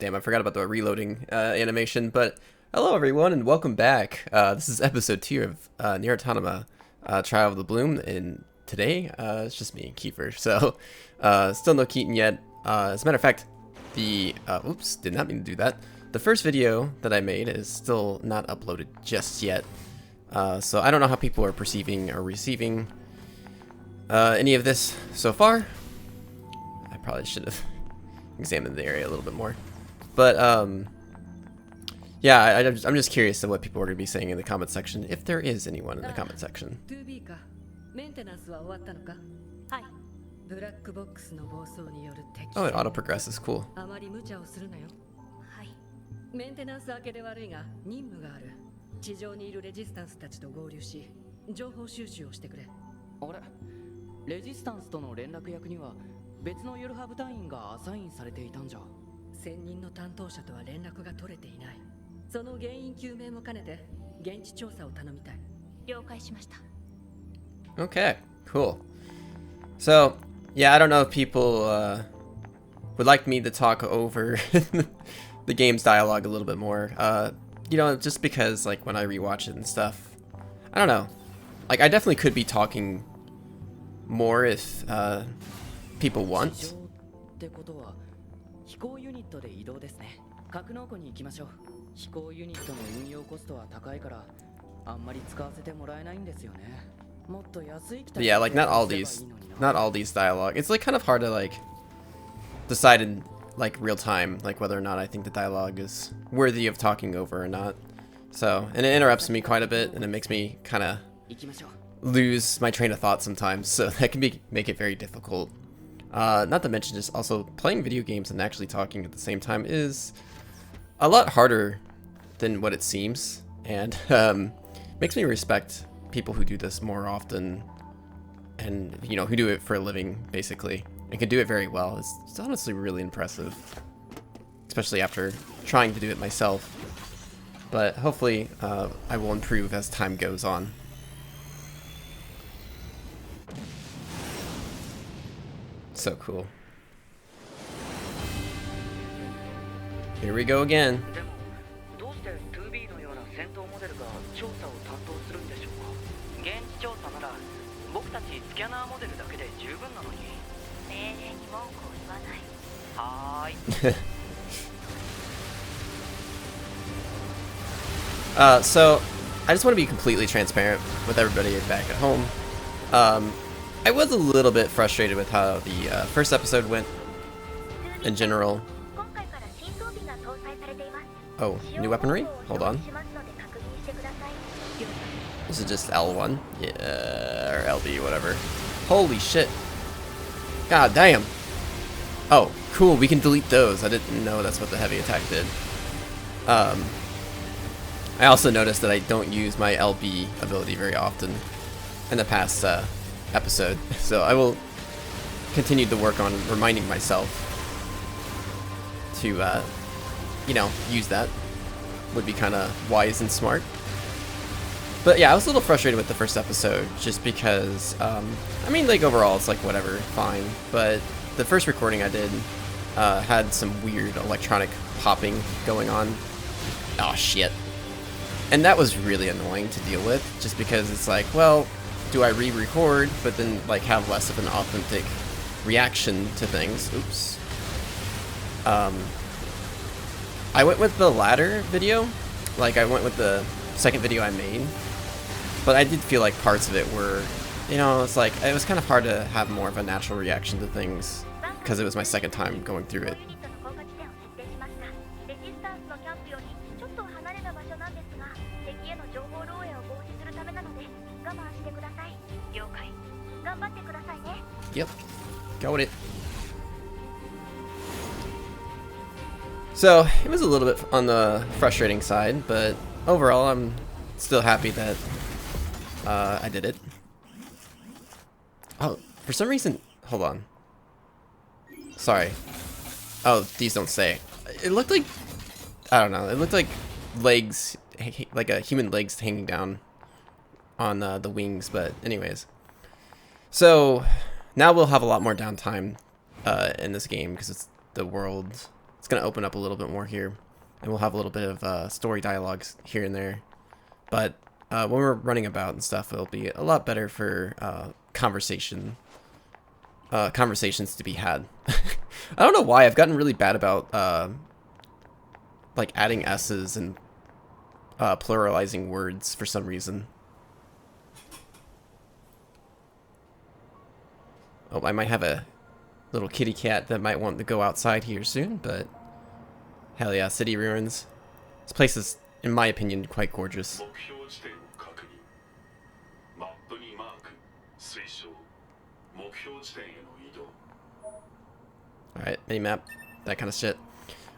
damn, I forgot about the reloading animation, but hello everyone and welcome back. This is episode 2 of NieR Automata, Trial of the Bloom, and today it's just me and Kiefer, so still no Keaton yet. As a matter of fact, the, oops, did not mean to do that. The first video that I made is still not uploaded just yet, so I don't know how people are perceiving or receiving any of this so far. I probably should have examined the area a little bit more, but yeah, I'm just curious to what people are going to be saying in the comment section, if there is anyone in the comment section. Oh, it auto progresses, cool. Okay, cool. So, yeah, I don't know if people would like me to talk over the game's dialogue a little bit more. You know, just because, like, when I rewatch it and stuff, I don't know. Like, I definitely could be talking more if people want. But yeah, like not all these dialogue. It's like kind of hard to like decide in like real time, like whether or not I think the dialogue is worthy of talking over or not. So, and it interrupts me quite a bit, and it makes me kind of lose my train of thought sometimes. So that can make it very difficult. Not to mention just also playing video games and actually talking at the same time is a lot harder than what it seems, and makes me respect people who do this more often, and you know, who do it for a living basically and can do it very well. It's honestly really impressive, especially after trying to do it myself. But hopefully I will improve as time goes on. So cool. Here we go again. So I just want to be completely transparent with everybody back at home. I was a little bit frustrated with how the first episode went in general. Oh, new weaponry? Hold on. This is just L1. Yeah, or LB, whatever. Holy shit. God damn. Oh, cool, we can delete those. I didn't know that's what the heavy attack did. I also noticed that I don't use my LB ability very often in the past episode, so I will continue to work on reminding myself to, you know, use that. Would be kind of wise and smart. But yeah, I was a little frustrated with the first episode, just because, I mean, like, overall, it's like, whatever, fine. But the first recording I did had some weird electronic popping going on. Oh, shit. And that was really annoying to deal with, just because it's like, well, do I re-record, but then, like, have less of an authentic reaction to things? Oops. I went with the latter video. Like, I went with the second video I made. But I did feel like parts of it were, you know, it's like, it was kind of hard to have more of a natural reaction to things, because it was my second time going through it. Yep, got it. So, it was a little bit on the frustrating side, but overall I'm still happy that I did it. Oh, for some reason, hold on. Sorry. Oh, these don't say. It looked like, I don't know, it looked like legs, like a human legs hanging down on the wings, but anyways. So, now we'll have a lot more downtime in this game, because it's the world it's gonna open up a little bit more here, and we'll have a little bit of story dialogues here and there. But when we're running about and stuff, it'll be a lot better for conversations to be had. I don't know why I've gotten really bad about like adding S's and pluralizing words for some reason. Oh, I might have a little kitty cat that might want to go outside here soon, but hell yeah, city ruins. This place is, in my opinion, quite gorgeous. Alright, mini-map, that kind of shit.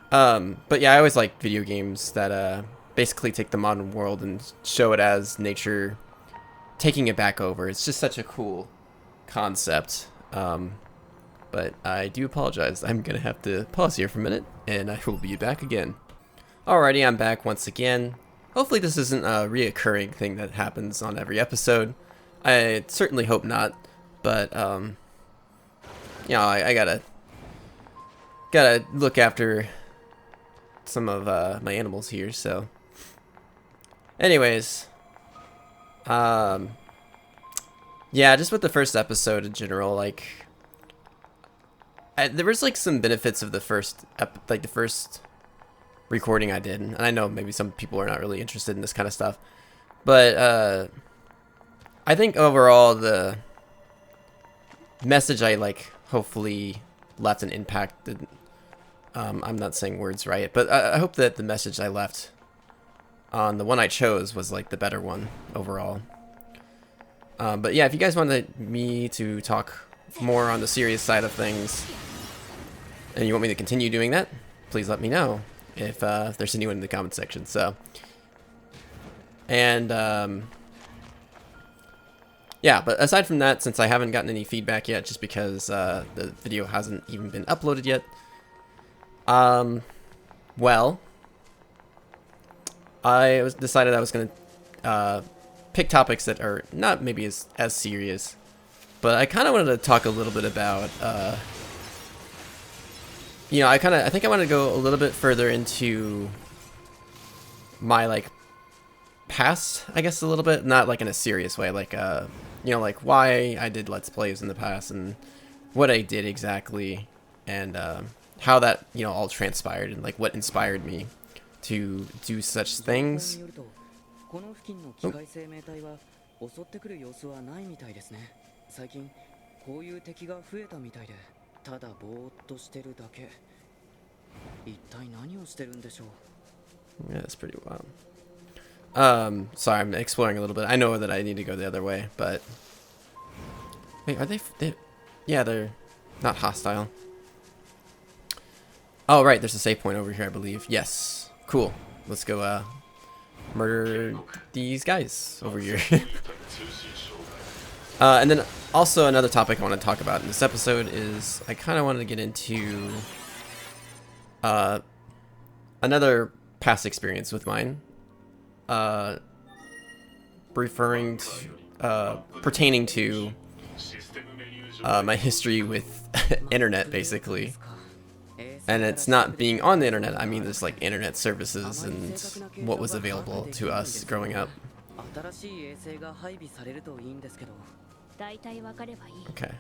But yeah, I always like video games that basically take the modern world and show it as nature taking it back over. It's just such a cool concept. But I do apologize. I'm gonna have to pause here for a minute, and I will be back again. Alrighty, I'm back once again. Hopefully this isn't a reoccurring thing that happens on every episode. I certainly hope not, but you know, I gotta look after some of my animals here. So, anyways, yeah, just with the first episode in general, like, there was like some benefits of the first the first recording I did, and I know maybe some people are not really interested in this kind of stuff, but I think overall the message I like hopefully left an impact. I'm not saying words right, but I hope that the message I left on the one I chose was like the better one overall. But yeah, if you guys wanted me to talk more on the serious side of things, and you want me to continue doing that, please let me know if there's anyone in the comment section. So, and yeah, but aside from that, since I haven't gotten any feedback yet, just because the video hasn't even been uploaded yet, well, I decided I was gonna pick topics that are not maybe as serious, but I kind of wanted to talk a little bit about, you know, I think I want to go a little bit further into my, like, past, I guess, a little bit, not like in a serious way, like, you know, like why I did Let's Plays in the past and what I did exactly, and how that, you know, all transpired, and like what inspired me to do such things. Yeah, that's pretty wild. Sorry, I'm exploring a little bit. I know that I need to go the other way, but wait, are they yeah, they're not hostile. Oh, right, there's a save point over here, I believe. Yes. Cool. Let's go, murder these guys over here. And then also another topic I want to talk about in this episode is I kind of wanted to get into, another past experience with mine. Referring to, pertaining to, my history with internet, basically. And it's not being on the internet, I mean, there's like internet services and what was available to us growing up. Okay.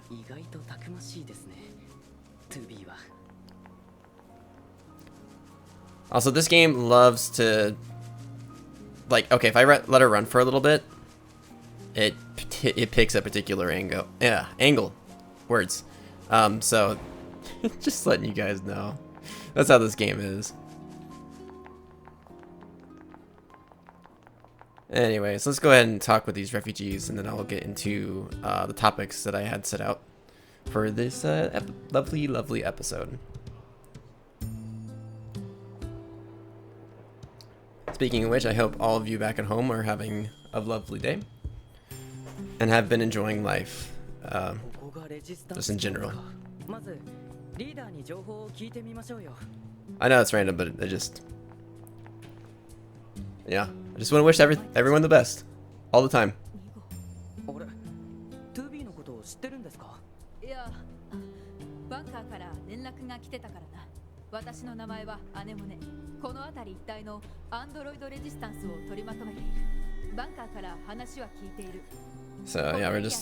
Also, this game loves to, like, okay, if I let her run for a little bit, it picks a particular angle. Yeah, angle. Words. So, just letting you guys know. That's how this game is. Anyways, let's go ahead and talk with these refugees, and then I'll get into the topics that I had set out for this lovely, lovely episode. Speaking of which, I hope all of you back at home are having a lovely day and have been enjoying life, just in general. I know it's random, but I just, yeah, I just want to wish everyone the best, all the time. So yeah, we're just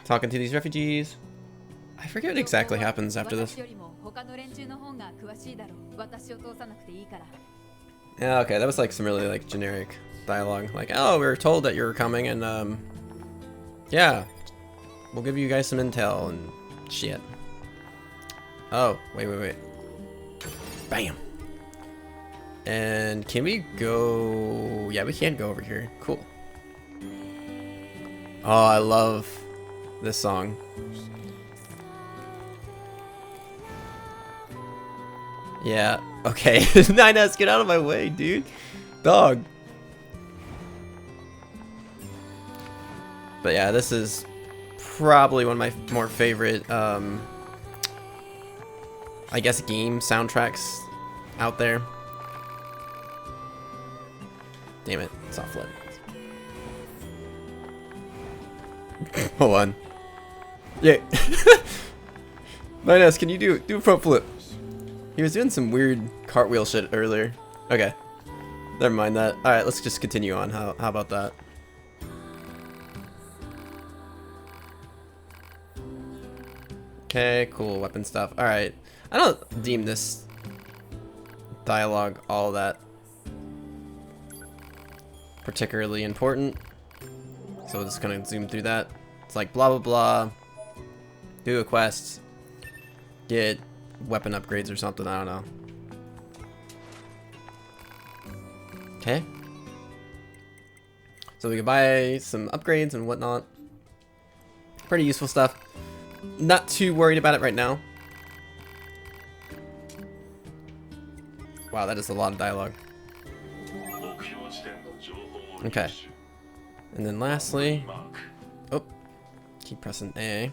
talking to these refugees. I forget what exactly happens after this. Yeah, okay, that was like some really like generic dialogue. Like, oh, we were told that you were coming, and yeah, we'll give you guys some intel and shit. Oh, wait. Bam. And can we go? Yeah, we can go over here. Cool. Oh, I love this song. Yeah, okay. NieR, get out of my way, dude. Dog. But yeah, this is probably one of my more favorite, I guess, game soundtracks out there. Damn it, soft flip. Hold on. Yeah. NieR, can you do a front flip? He was doing some weird cartwheel shit earlier. Okay. Never mind that. Alright, let's just continue on. How about that? Okay, cool. Weapon stuff. Alright. I don't deem this dialogue all that particularly important. So we're just gonna zoom through that. It's like blah blah blah. Do a quest. Get weapon upgrades or something, I don't know. Okay. So we can buy some upgrades and whatnot. Pretty useful stuff. Not too worried about it right now. Wow, that is a lot of dialogue. Okay. And then lastly, oh, keep pressing A.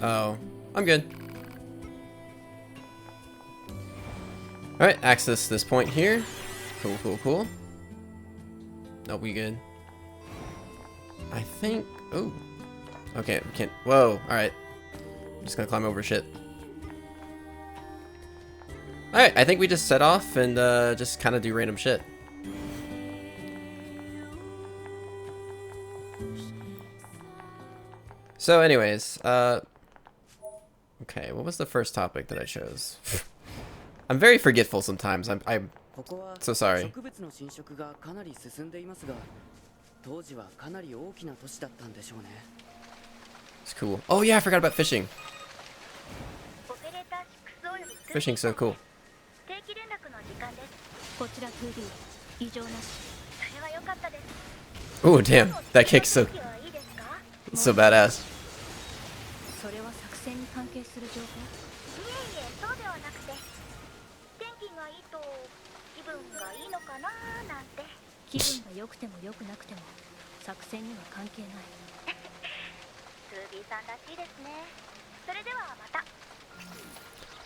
Oh, I'm good. Alright, access this point here. Cool. No, we good. I think, oh. Okay, we can't, whoa, alright. I'm just gonna climb over shit. Alright, I think we just set off and just kind of do random shit. So anyways, okay, what was the first topic that I chose? I'm very forgetful sometimes. I'm so sorry. It's cool. Oh yeah, I forgot about fishing. Fishing's so cool. Oh damn, that kick's so badass.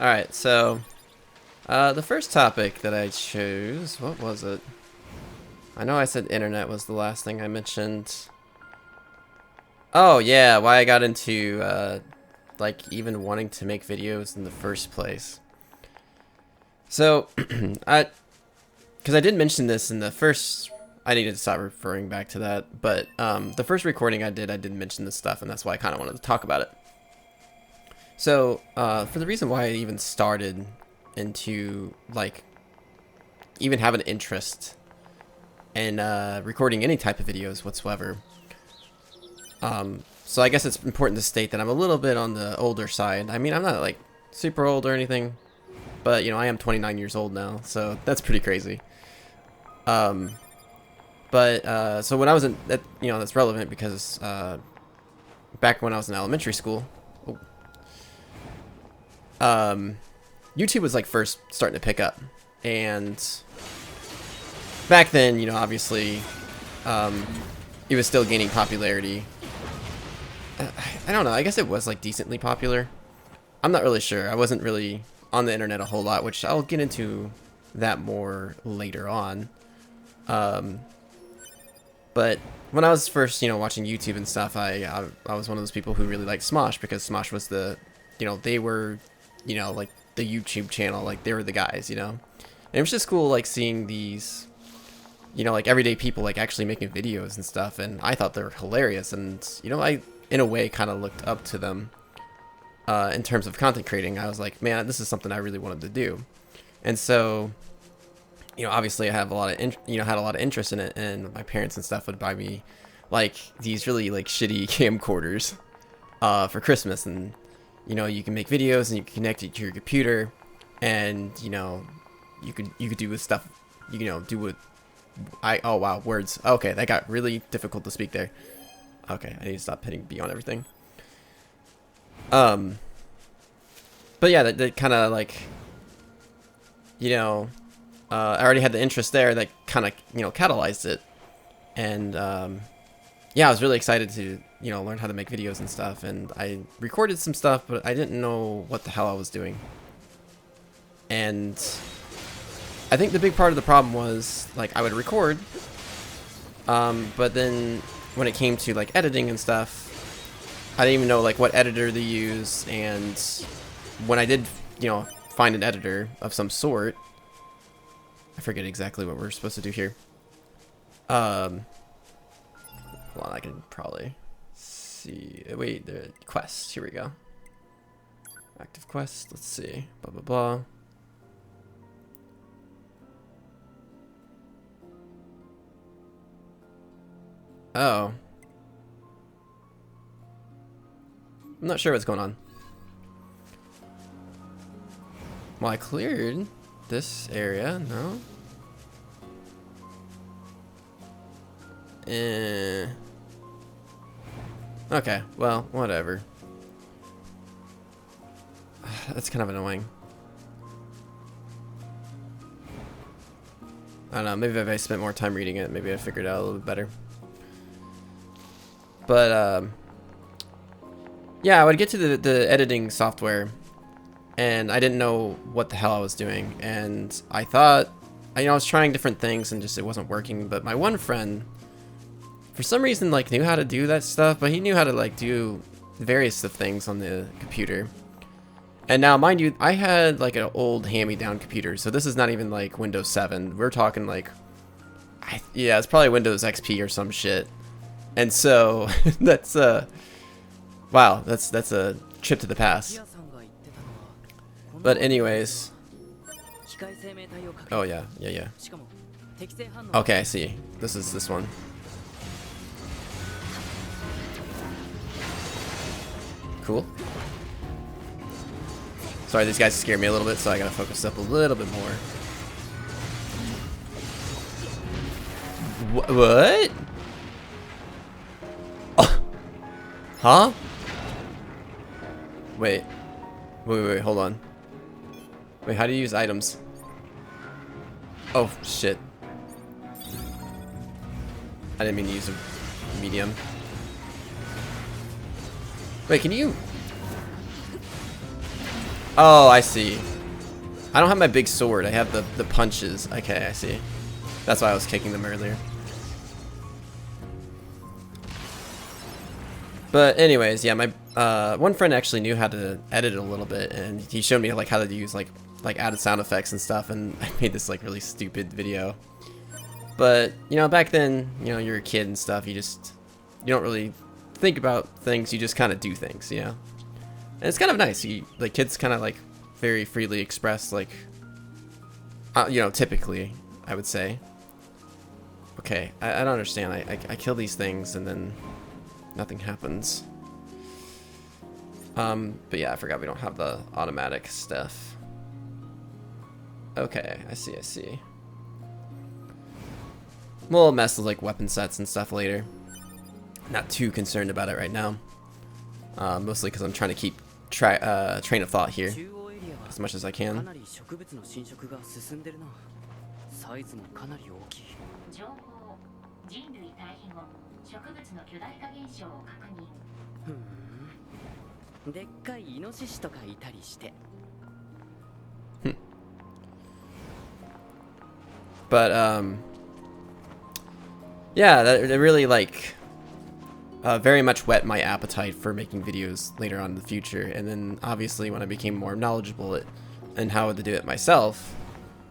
Alright, so the first topic that I chose, what was it? I know I said internet was the last thing I mentioned. Oh yeah, why I got into like even wanting to make videos in the first place. So because I did mention this in the first, I needed to stop referring back to that, but the first recording I did mention this stuff, and that's why I kind of wanted to talk about it. So for the reason why I even started into like even have an interest in recording any type of videos whatsoever. So I guess it's important to state that I'm a little bit on the older side. I mean, I'm not like super old or anything, but you know, I am 29 years old now, so that's pretty crazy. So when I was in that, you know, that's relevant because back when I was in elementary school, YouTube was like first starting to pick up, and back then, you know, obviously, it was still gaining popularity. I don't know, I guess it was like decently popular. I'm not really sure. I wasn't really on the internet a whole lot, which I'll get into that more later on. But when I was first, watching YouTube and stuff, I was one of those people who really liked Smosh because Smosh was they were, like the YouTube channel, like they were the guys, And it was just cool, like seeing these, like everyday people like actually making videos and stuff, and I thought they were hilarious, and I in a way kind of looked up to them. In terms of content creating, I was like, man, this is something I really wanted to do, and so. Obviously I have a lot of had a lot of interest in it, and my parents and stuff would buy me like these really like shitty camcorders for Christmas, and you can make videos and you can connect it to your computer, and you could do with stuff do with oh wow, words. Okay, that got really difficult to speak there. Okay, I need to stop hitting B on everything. But yeah, that kind of like I already had the interest there that kind of, catalyzed it. And, yeah, I was really excited to, learn how to make videos and stuff. And I recorded some stuff, but I didn't know what the hell I was doing. And I think the big part of the problem was, like, I would record, but then when it came to, like, editing and stuff, I didn't even know, like, what editor to use. And when I did, find an editor of some sort, I forget exactly what we're supposed to do here. Hold on, I can probably see. Wait, the quest. Here we go. Active quest. Let's see. Blah blah blah. Oh. I'm not sure what's going on. Well, I cleared this area. No. Okay, well, whatever. That's kind of annoying. I don't know, maybe if I spent more time reading it, maybe I figured it out a little bit better. But, yeah, I would get to the editing software, and I didn't know what the hell I was doing. And I thought, I was trying different things, and just it wasn't working. But my one friend, for some reason, like, knew how to do that stuff, but he knew how to, like, do various of things on the computer. And now, mind you, I had, like, an old hand-me-down computer, so this is not even, like, Windows 7. We're talking, like, yeah, it's probably Windows XP or some shit. And so, that's, wow, that's a trip to the past. But anyways. Oh, yeah. Okay, I see. This is this one. Cool. Sorry, these guys scare me a little bit, so I gotta focus up a little bit more. What? Oh. Huh? Wait, hold on. Wait, how do you use items? Oh, shit. I didn't mean to use a medium. Wait, can you... Oh, I see. I don't have my big sword. I have the punches. Okay, I see. That's why I was kicking them earlier. But anyways, yeah, my one friend actually knew how to edit a little bit, and he showed me like how to use like added sound effects and stuff, and I made this like really stupid video. But back then, you're a kid and stuff. You don't really think about things. You just kind of do things, And it's kind of nice. Like kids kind of like very freely express like, typically I would say. Okay, I don't understand. I kill these things and then nothing happens. But yeah, I forgot we don't have the automatic stuff. Okay, I see. We'll mess with like weapon sets and stuff later. Not too concerned about it right now. Mostly because I'm trying to keep train of thought here as much as I can. But yeah, that it really like very much whet my appetite for making videos later on in the future. And then obviously when I became more knowledgeable and how to do it myself,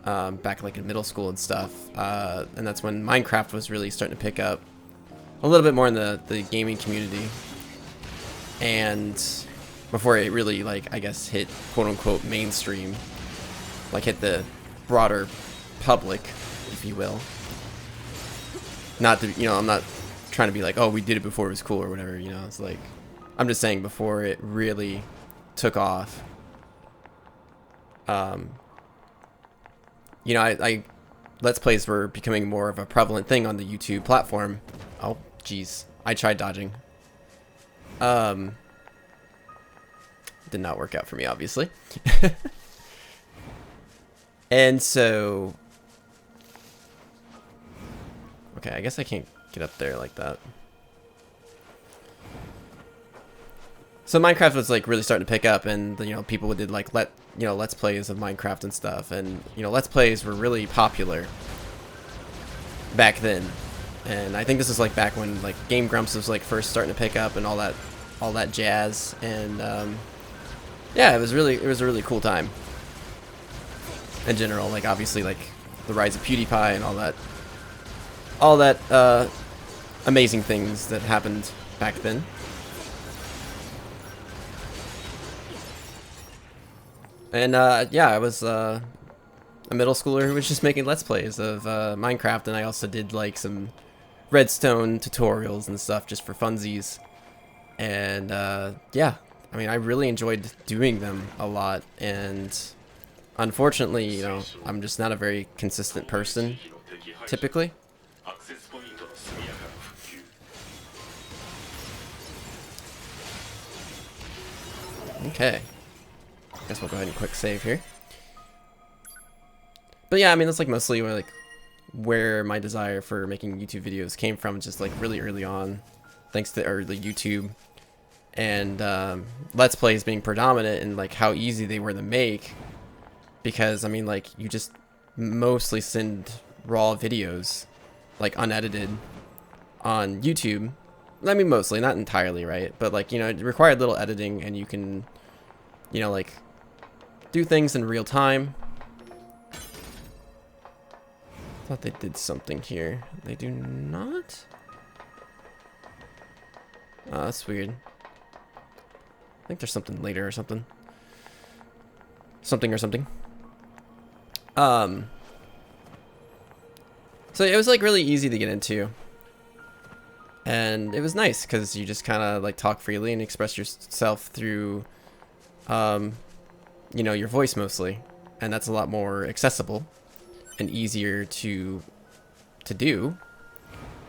back like in middle school and stuff, and that's when Minecraft was really starting to pick up a little bit more in the gaming community, and before it really, like, I guess hit quote-unquote mainstream, like hit the broader public, if you will. Not to, you know, I'm not trying to be like, oh, we did it before it was cool or whatever, you know. It's like, I'm just saying before it really took off. You know, I Let's Plays were becoming more of a prevalent thing on the YouTube platform. Oh, jeez. I tried dodging. Did not work out for me, obviously. And so... Okay, I guess I can't get up there like that. So Minecraft was like really starting to pick up, and you know, people did like Let's Plays of Minecraft and stuff, and you know, Let's Plays were really popular back then. And I think this is like back when like Game Grumps was like first starting to pick up and all that jazz. And yeah, it was a really cool time in general. Like obviously like the rise of PewDiePie and all that amazing things that happened back then. And yeah, I was a middle schooler who was just making Let's Plays of Minecraft, and I also did like some redstone tutorials and stuff just for funsies. And yeah, I mean, I really enjoyed doing them a lot, and unfortunately, you know, I'm just not a very consistent person typically. Okay, guess we'll go ahead and quick save here. But yeah, I mean, that's like mostly where my desire for making YouTube videos came from, just like really early on, thanks to early YouTube and Let's Plays being predominant, and like how easy they were to make, because I mean, like, you just mostly send raw videos, like unedited, on YouTube. I mean, mostly, not entirely, right? But like, you know, it required little editing, and you can, you know, like, do things in real time. Thought they did something here. They do not? Oh, that's weird. I think there's something later or something. Something or something. So it was like really easy to get into. And it was nice because you just kind of like talk freely and express yourself through, you know, your voice mostly. And that's a lot more accessible and easier to do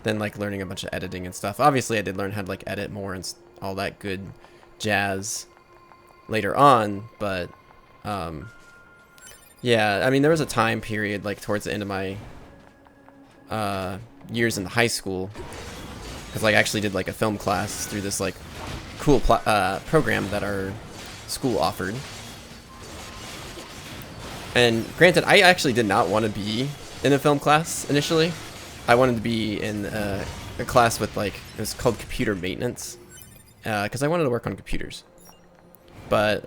than like learning a bunch of editing and stuff. Obviously, I did learn how to like edit more and all that good jazz later on, but yeah, I mean, there was a time period like towards the end of my years in high school, because like I actually did like a film class through this like cool program that our school offered. And granted, I actually did not want to be in a film class initially. I wanted to be in a class with like, it was called computer maintenance, because I wanted to work on computers. But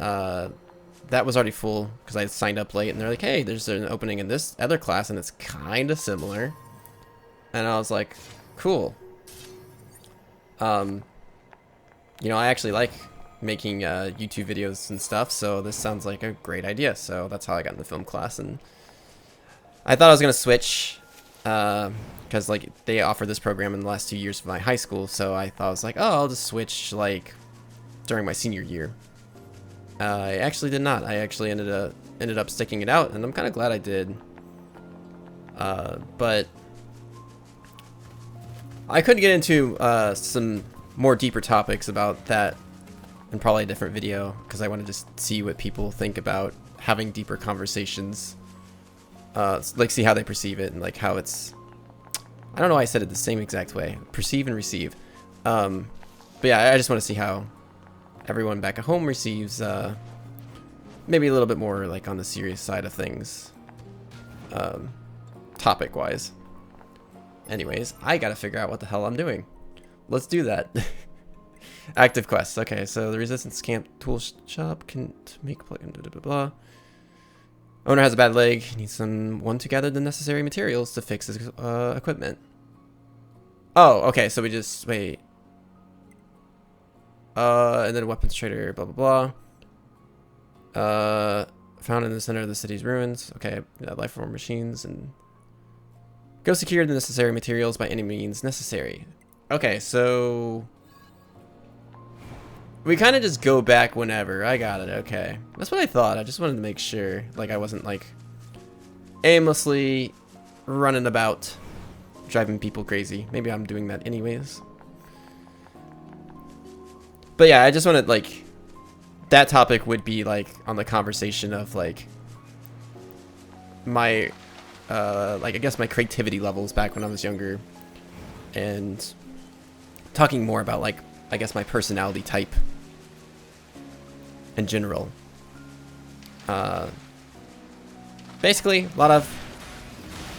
that was already full because I signed up late, and they're like, hey, there's an opening in this other class and it's kind of similar. And I was like, cool. You know, I actually like making YouTube videos and stuff, so this sounds like a great idea. So that's how I got into film class, and I thought I was gonna switch because like they offered this program in the last 2 years of my high school, so I thought I was like, oh, I'll just switch like during my senior year. I actually did not. I actually ended up sticking it out, and I'm kind of glad I did. But I could get into some more deeper topics about that in probably a different video, because I want to just see what people think about having deeper conversations, like see how they perceive it, and like how it's, I don't know why I said it the same exact way, perceive and receive. But yeah, I just want to see how everyone back at home receives maybe a little bit more like on the serious side of things, topic wise. Anyways, I gotta figure out what the hell I'm doing. Let's do that. Active quests. Okay, so the resistance camp tool shop can make plug blah blah blah. Owner has a bad leg. He needs someone to gather the necessary materials to fix his equipment. Oh, okay. So we just wait. And then weapons trader. Blah blah blah. Found in the center of the city's ruins. Okay, life form machines and go secure the necessary materials by any means necessary. Okay, so we kind of just go back whenever. I got it. Okay, that's what I thought. I just wanted to make sure, like, I wasn't like aimlessly running about driving people crazy. Maybe I'm doing that anyways. But yeah, I just wanted, like, that topic would be like on the conversation of like my like I guess my creativity levels back when I was younger, and talking more about like I guess my personality type in general. Basically, a lot of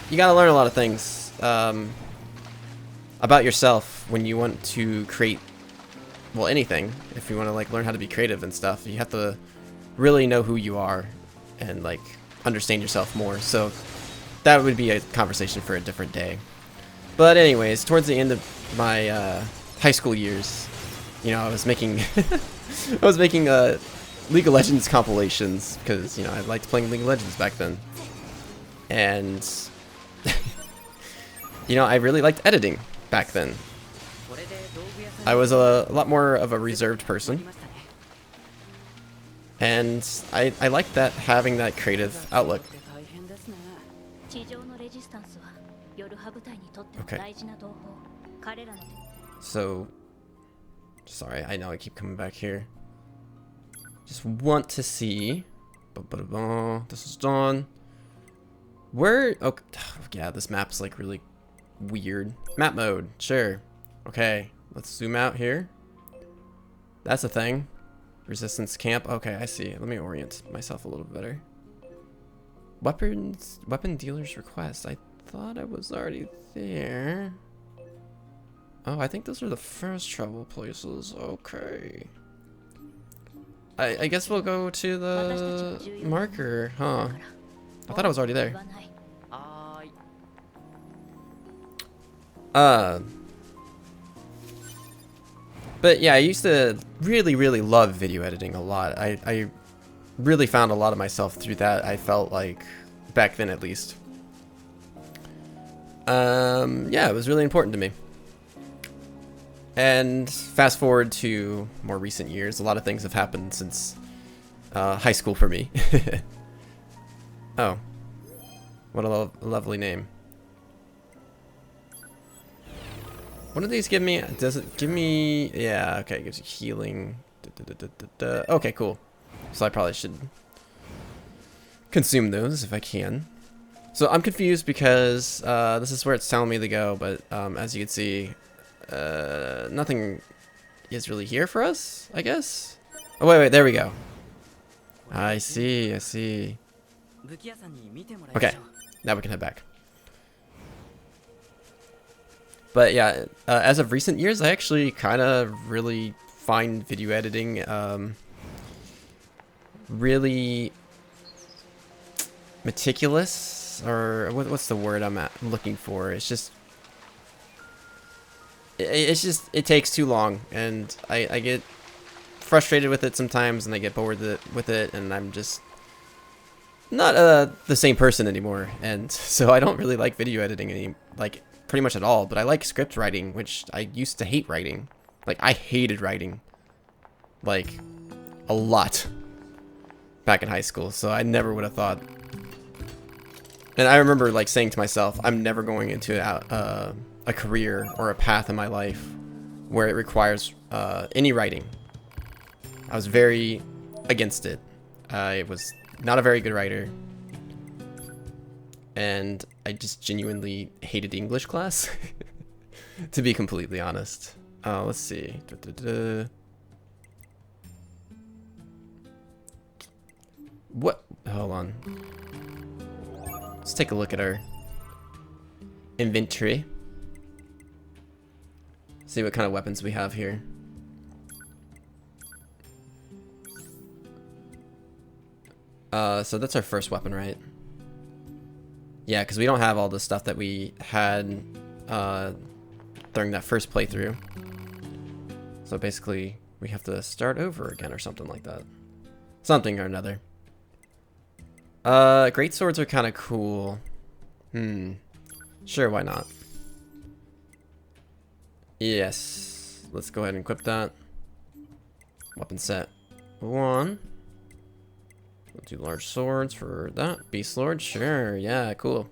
you gotta learn a lot of things about yourself when you want to create, well, anything. If you want to like learn how to be creative and stuff, you have to really know who you are and like understand yourself more. So that would be a conversation for a different day. But anyways, towards the end of my high school years, you know, I was making League of Legends compilations because, you know, I liked playing League of Legends back then. And you know, I really liked editing back then. I was a lot more of a reserved person, and I liked that, having that creative outlook. Okay. So, sorry, I know I keep coming back here. Just want to see. This is done. Where? Oh, yeah, this map's like really weird. Map mode, sure. Okay. Let's zoom out here. That's a thing. Resistance camp. Okay, I see. Let me orient myself a little bit better. Weapon dealer's request. I thought I was already there. Oh, I think those are the first travel places. Okay. I guess we'll go to the marker, huh? I thought I was already there. But yeah, I used to really love video editing a lot. I really found a lot of myself through that, I felt like, back then at least. Yeah, it was really important to me. And fast forward to more recent years, a lot of things have happened since high school for me. Oh, what a lovely name. What do these give me? Does it give me... Yeah, okay, it gives you healing. Okay, cool. So I probably should consume those if I can. So I'm confused because this is where it's telling me to go, but as you can see, nothing is really here for us, I guess? Oh, wait, there we go. I see, I see. Okay, now we can head back. But yeah, as of recent years, I actually kind of really find video editing really meticulous, or what's the word I'm looking for? It's just it takes too long, and I get frustrated with it sometimes, and I get bored with it, and I'm just not the same person anymore, and so I don't really like video editing pretty much at all. But I like script writing, which I used to hate writing. Like, I hated writing, like, a lot back in high school, so I never would have thought. And I remember like saying to myself, I'm never going into a career or a path in my life where it requires any writing. I was very against it. I was not a very good writer, and I just genuinely hated English class, to be completely honest. Let's see. What? Hold on. Let's take a look at our inventory. See what kind of weapons we have here. So that's our first weapon, right? Yeah, because we don't have all the stuff that we had during that first playthrough. So basically, we have to start over again or something like that. Something or another. Great swords are kind of cool. Sure, why not? Yes. Let's go ahead and equip that. Weapon set 1. We'll do large swords for that. Beast Lord, sure, yeah, cool.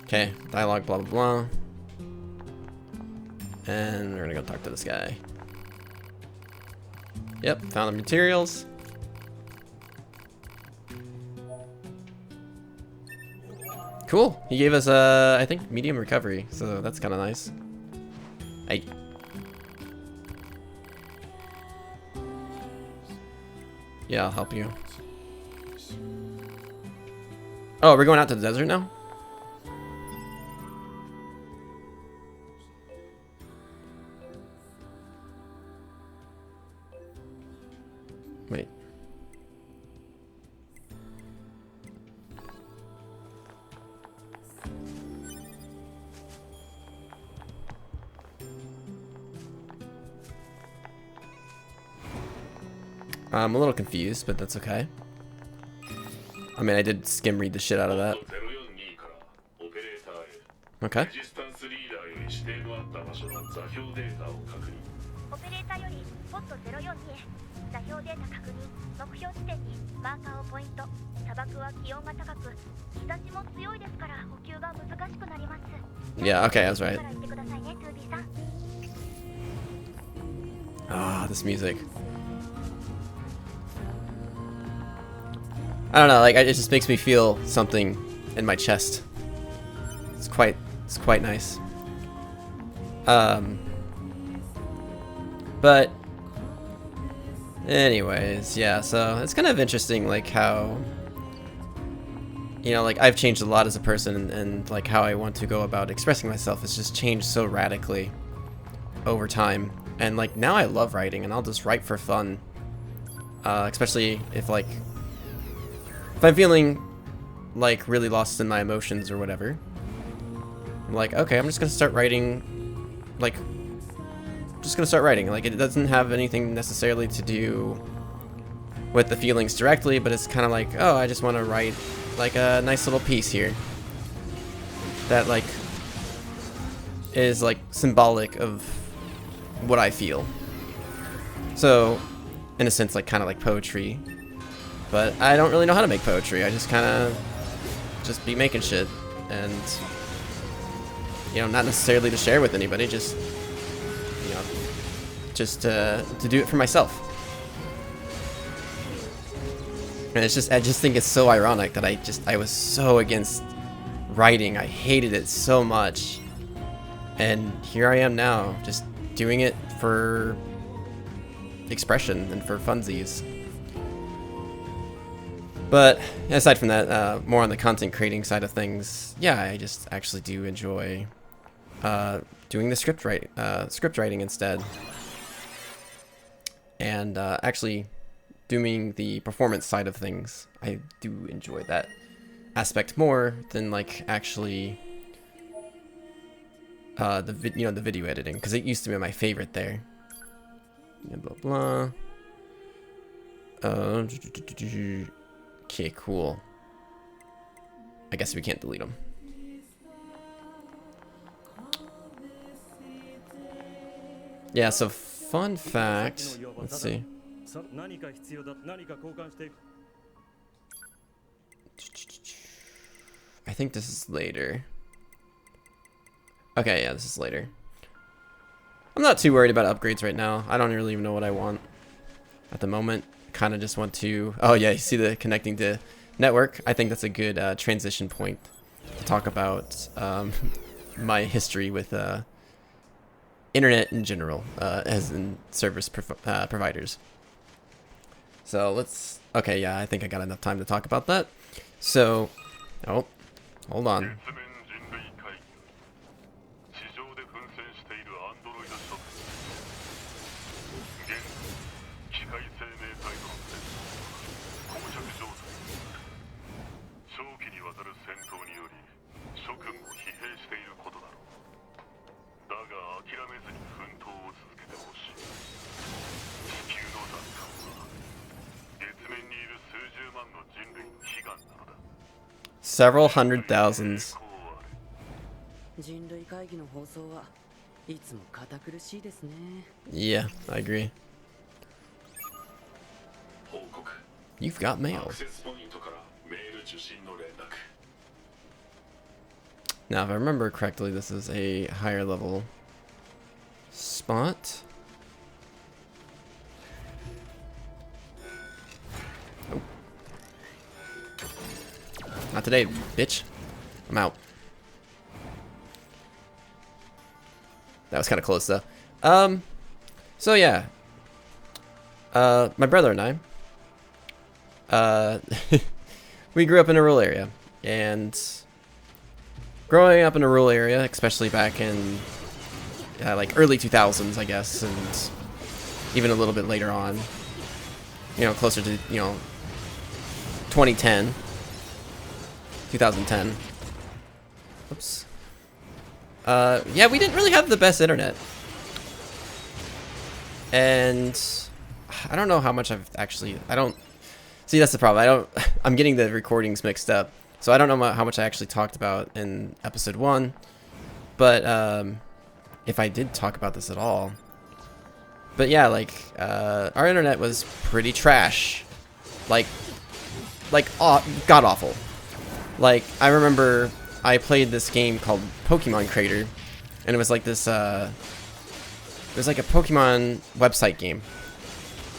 Okay, dialogue, blah, blah, blah. And we're gonna go talk to this guy. Yep, found the materials. Cool, he gave us, I think, medium recovery, so that's kind of nice. Yeah, I'll help you. Oh, we're going out to the desert now? Wait. I'm a little confused, but that's okay. I mean, I did skim read the shit out of that. Okay. Yeah, okay, I was right. Ah, this music. I don't know, like it just makes me feel something in my chest. It's quite nice. But anyways, yeah, so it's kind of interesting like how, you know, like I've changed a lot as a person, and like how I want to go about expressing myself has just changed so radically over time. And like now I love writing, and I'll just write for fun. Especially if I'm feeling like really lost in my emotions or whatever, I'm like, okay, I'm just gonna start writing, like, Like, it doesn't have anything necessarily to do with the feelings directly, but it's kind of like, oh, I just want to write like a nice little piece here that like is like symbolic of what I feel. So, in a sense, like kind of like poetry. But I don't really know how to make poetry. I just kind of just be making shit, and you know, not necessarily to share with anybody, just you know, just to do it for myself. And it's just, I just think it's so ironic that I was so against writing. I hated it so much, and here I am now, just doing it for expression and for funsies. But aside from that, more on the content creating side of things, yeah, I just actually do enjoy doing the script writing instead, and actually doing the performance side of things. I do enjoy that aspect more than like actually the video editing, because it used to be my favorite there. Blah blah. Okay, cool. I guess we can't delete them. Yeah, so fun fact. Let's see. I think this is later. Okay, yeah, this is later. I'm not too worried about upgrades right now. I don't really even know what I want at the moment. Kind of just want to, oh yeah, you see the connecting to network. I think that's a good transition point to talk about my history with internet in general, as in service providers. So let's, okay, yeah, I think I got enough time to talk about that. So, oh, hold on. Several hundred thousands. Yeah, I agree. You've got mail. Now, if I remember correctly, this is a higher level spot. Oh. Not today, bitch. I'm out. That was kind of close, though. So yeah. My brother and I, we grew up in a rural area, and growing up in a rural area, especially back in like early 2000s, I guess, and even a little bit later on, you know, closer to, you know, 2010, 2010. Oops. Yeah, we didn't really have the best internet. And I don't know how much I've actually, see, that's the problem. I'm getting the recordings mixed up. So I don't know how much I actually talked about in episode 1. But if I did talk about this at all. But yeah, like, our internet was pretty trash. Like god awful. Like, I remember I played this game called Pokemon Crater, and it was like this, it was like a Pokemon website game,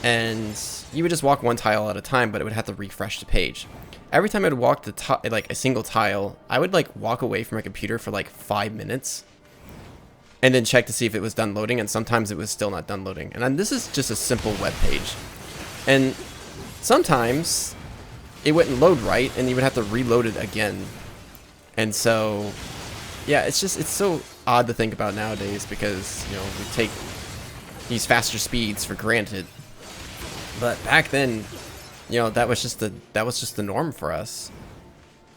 and you would just walk one tile at a time, but it would have to refresh the page. Every time I would walk like a single tile, I would like walk away from my computer for like 5 minutes, and then check to see if it was done loading, and sometimes it was still not done loading. And this is just a simple web page, and sometimes it wouldn't load right, and you would have to reload it again. And so, yeah, it's so odd to think about nowadays, because, you know, we take these faster speeds for granted. But back then, you know, that was just the norm for us.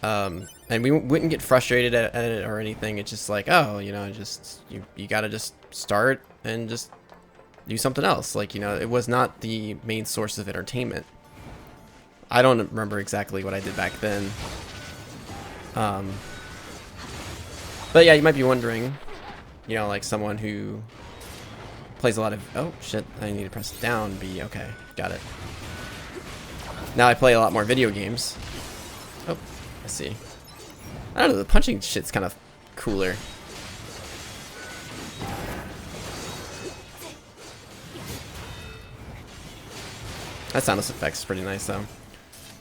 And we wouldn't get frustrated at it or anything. It's just like, oh, you know, just you gotta just start and just do something else. Like, you know, it was not the main source of entertainment. I don't remember exactly what I did back then. But yeah, you might be wondering, you know, like someone who plays a lot of, oh shit, I need to press down B. Okay, got it. Now I play a lot more video games. Oh, I see. I don't know, the punching shit's kind of cooler. That sound effect's pretty nice though.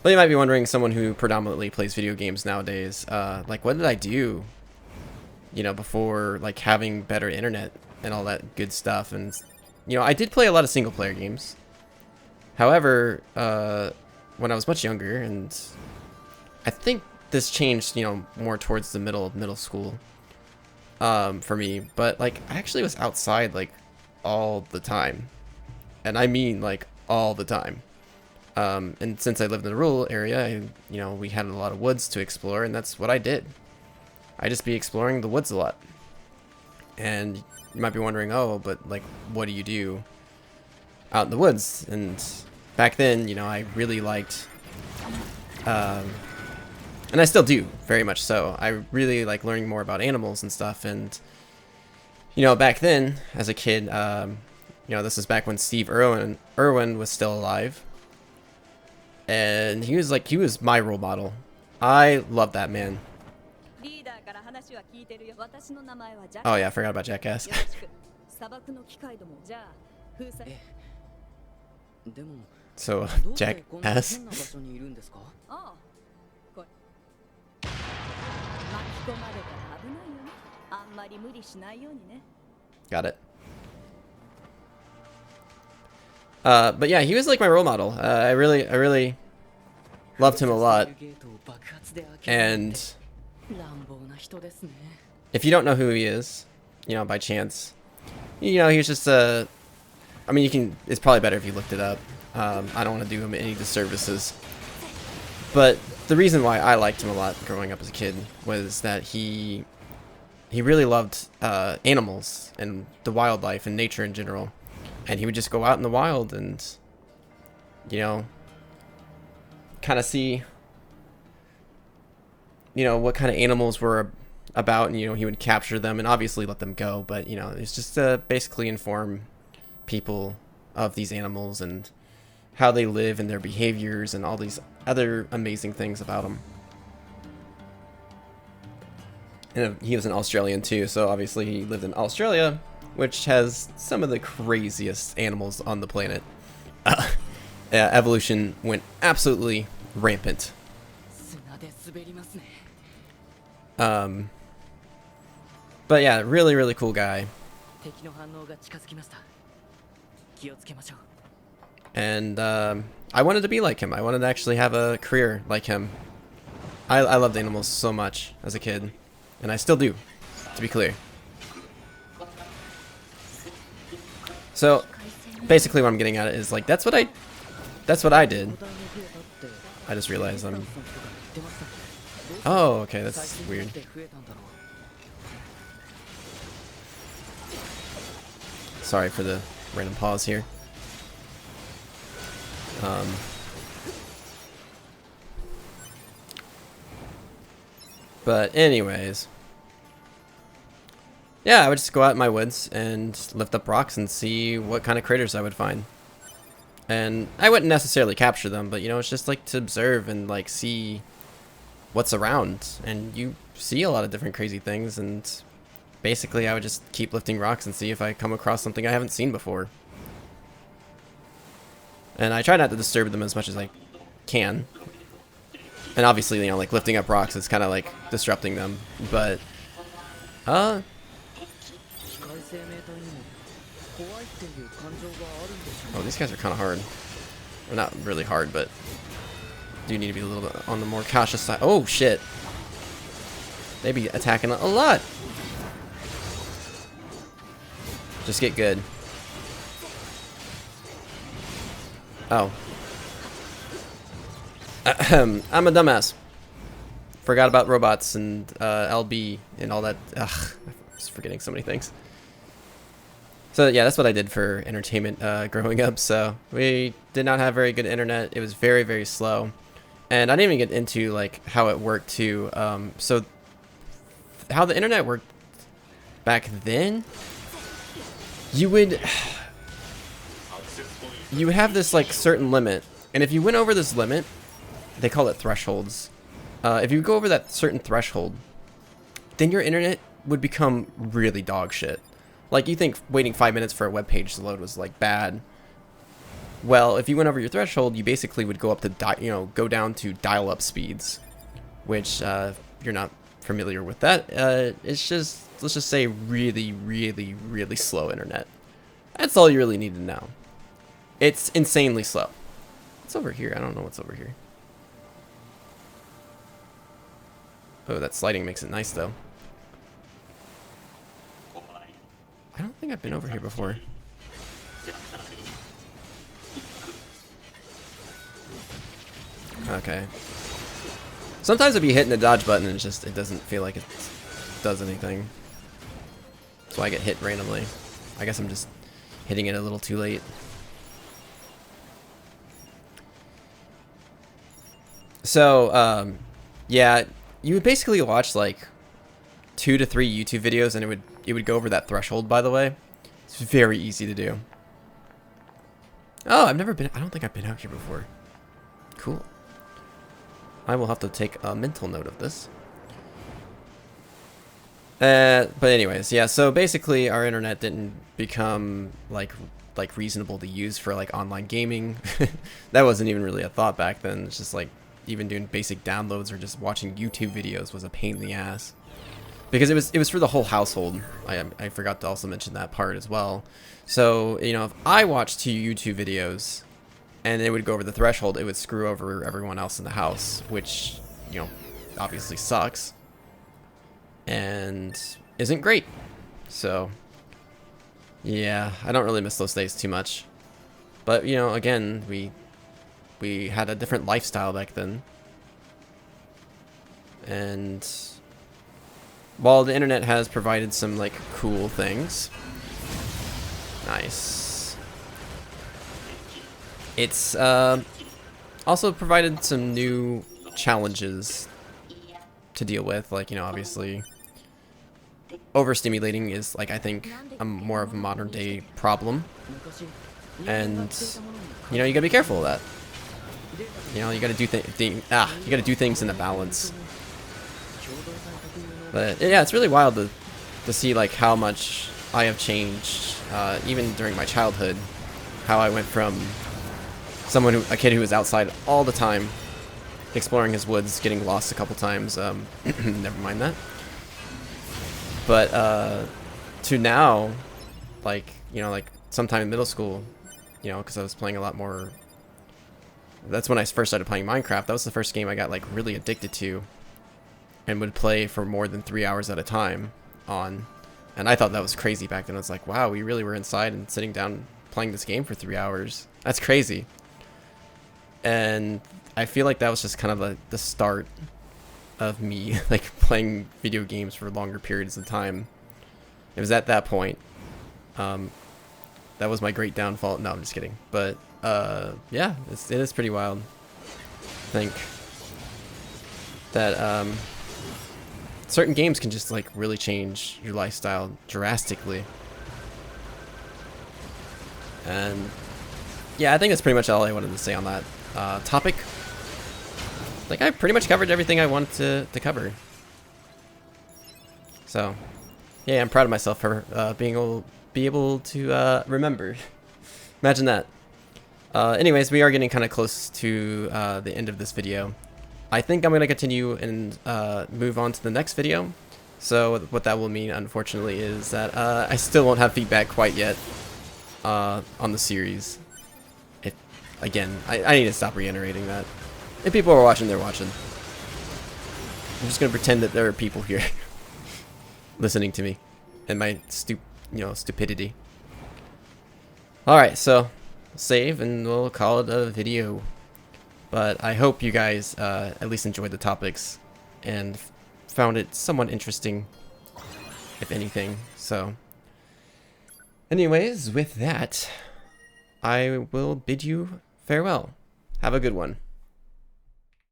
But you might be wondering, someone who predominantly plays video games nowadays, like, what did I do, you know, before, like, having better internet and all that good stuff? And, you know, I did play a lot of single player games. However, when I was much younger, and I think this changed, you know, more towards the middle school, for me, but, like, I actually was outside, like, all the time. And I mean, like, all the time. And since I lived in a rural area, you know, we had a lot of woods to explore, and that's what I did. I just be exploring the woods a lot. And you might be wondering, oh, but like, what do you do out in the woods? And back then, you know, I really liked, and I still do, very much so. I really like learning more about animals and stuff. And, you know, back then, as a kid, you know, this is back when Steve Irwin was still alive. And he was my role model. I love that man. Oh yeah, I forgot about Jackass. So, Jackass. Got it. But yeah, he was like my role model. I really loved him a lot. And if you don't know who he is, you know, by chance, you know, he was just I mean, it's probably better if you looked it up. I don't want to do him any disservices. But the reason why I liked him a lot growing up as a kid was that he really loved animals and the wildlife and nature in general. And he would just go out in the wild and, you know, kind of see you know, what kind of animals were about, and, you know, he would capture them and obviously let them go, but, you know, it's just to basically inform people of these animals and how they live and their behaviors and all these other amazing things about them. And he was an Australian too, so obviously he lived in Australia, which has some of the craziest animals on the planet. Evolution went absolutely rampant. But yeah, really, really cool guy. And I wanted to be like him. I wanted to actually have a career like him. I loved animals so much as a kid, and I still do, to be clear. So basically what I'm getting at is, like, that's what I did. I just realized I'm... Oh, okay, that's weird. Sorry for the random pause here. But anyways, yeah, I would just go out in my woods and lift up rocks and see what kind of critters I would find. And I wouldn't necessarily capture them, but, you know, it's just like to observe and, like, see what's around. And you see a lot of different crazy things, and basically I would just keep lifting rocks and see if I come across something I haven't seen before. And I try not to disturb them as much as I can. And obviously, you know, like, lifting up rocks is kind of like disrupting them, but oh, these guys are kind of hard. Well, not really hard, but do need to be a little bit on the more cautious side. Oh shit, they be attacking a lot. Just get good. Oh. I'm a dumbass. Forgot about robots and LB and all that. Ugh, I'm just forgetting so many things. So yeah, that's what I did for entertainment growing up. So we did not have very good internet. It was very, very slow. And I didn't even get into, like, how it worked too. So how the internet worked back then, you would have this, like, certain limit. And if you went over this limit, they call it thresholds. If you go over that certain threshold, then your internet would become really dog shit. Like, you think waiting 5 minutes for a web page to load was, like, bad. Well, if you went over your threshold, you basically would go up to go down to dial-up speeds, which if you're not familiar with that, it's just, let's just say, really, really, really slow internet. That's all you really need to know. It's insanely slow. What's over here? I don't know what's over here. Oh, that sliding makes it nice, though. I don't think I've been over here before. Okay. Sometimes if you hit the dodge button, it doesn't feel like it does anything. So I get hit randomly. I guess I'm just hitting it a little too late. So, yeah, you would basically watch, like, 2 to 3 YouTube videos, and it would go over that threshold, by the way. It's very easy to do. Oh, I don't think I've been out here before. Cool. I will have to take a mental note of this. But anyways, yeah, so basically our internet didn't become, like reasonable to use for, like, online gaming. That wasn't even really a thought back then. It's just, like, even doing basic downloads or just watching YouTube videos was a pain in the ass. Because it was for the whole household. I forgot to also mention that part as well. So, you know, if I watched 2 YouTube videos and it would go over the threshold, it would screw over everyone else in the house, which, you know, obviously sucks and isn't great. So, yeah, I don't really miss those days too much. But, you know, again, we had a different lifestyle back then. And while the internet has provided some, like, cool things, nice, it's also provided some new challenges to deal with. Like, you know, obviously overstimulating is, like, I think more of a modern day problem, and you know, you gotta be careful of that. You know, you gotta do you gotta do things in a balance. But yeah, it's really wild to see like how much I have changed, even during my childhood. How I went from a kid who was outside all the time, exploring his woods, getting lost a couple times. Never mind that. But to now, like, you know, like sometime in middle school, you know, because I was playing a lot more. That's when I first started playing Minecraft. That was the first game I got like really addicted to, and would play for more than 3 hours at a time on. And I thought that was crazy back then. I was like, wow, we really were inside and sitting down playing this game for 3 hours. That's crazy. And I feel like that was just kind of the start of me like playing video games for longer periods of time. It was at that point. That was my great downfall. No, I'm just kidding. But yeah, it is pretty wild. I think that certain games can just like really change your lifestyle drastically. And yeah, I think that's pretty much all I wanted to say on that topic. Like, I pretty much covered everything I wanted to cover. So yeah, I'm proud of myself for being able to remember. Imagine that. Anyways, we are getting kind of close to the end of this video. I think I'm going to continue and move on to the next video. So what that will mean, unfortunately, is that I still won't have feedback quite yet on the series. Again, I need to stop reiterating that. If people are watching, they're watching. I'm just going to pretend that there are people here listening to me and my stupidity. Alright, so save and we'll call it a video. But I hope you guys at least enjoyed the topics and found it somewhat interesting, if anything. So anyways, with that, I will bid you farewell. Have a good one.